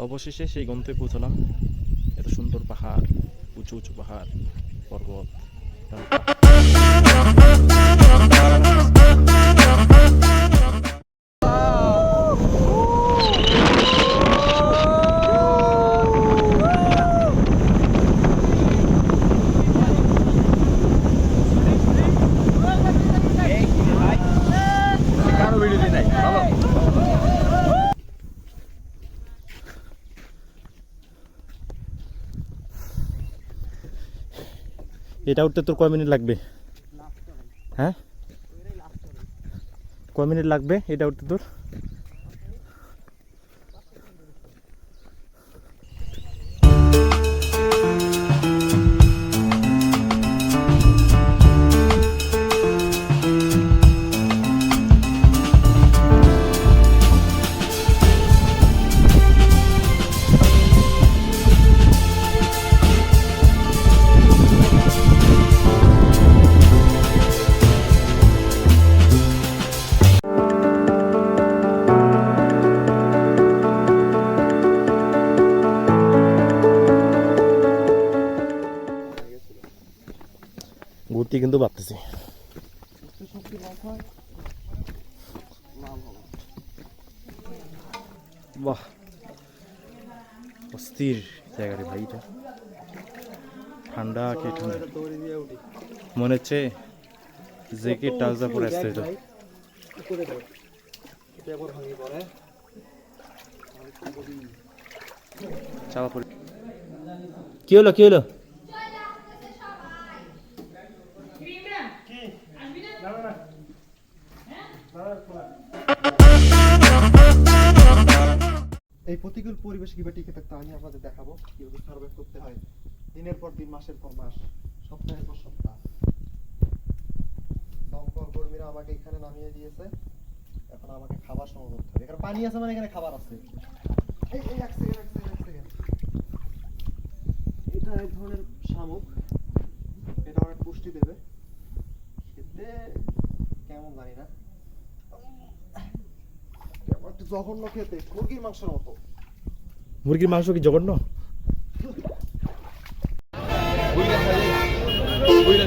অবশেষে সেই গন্তব্যে পৌঁছলাম। এত সুন্দর পাহাড়, উঁচু উঁচু পাহাড়, পর্বত। এটা উঠতে তোর কয় মিনিট লাগবে? হ্যাঁ, কয় মিনিট লাগবে এটা উঠতে তোর? ঘুরতে কিন্তু ভাবতেছি। বাহ, অস্থির জায়গা রে ভাই, এটা ঠান্ডা কে ঠান্ডা, মনে হচ্ছে জ্যাকেট ট্রাউজার পরে আসছে। এটা চাপা পড়ে। কি হলো কি হলো? এই প্রতিকূল পরিবেশে কিভাবে টিকে থাকতে আমি আপনাদের দেখাবো কিভাবে সার্ভাইভ করতে হয় দিনের পর দিন, মাসের পর মাস, সপ্তাহের পর সপ্তাহ। দমকল কর্মীরা আমাকে এখানে নামিয়ে দিয়েছে, এখন আমাকে খাবার সংগ্রহ করতে হবে। এখানে পানি আছে মানে এখানে খাবার আছে। এই এক সেকেন্ড। এটা এক ধরনের শামুক, এটা অনেক পুষ্টি দেবে, খেতে কেমন জানি না, একটু জঘন্য খেতে, মুরগির মাংসের মতো। মুরগির মাংস কি জঘন্য? Uy, la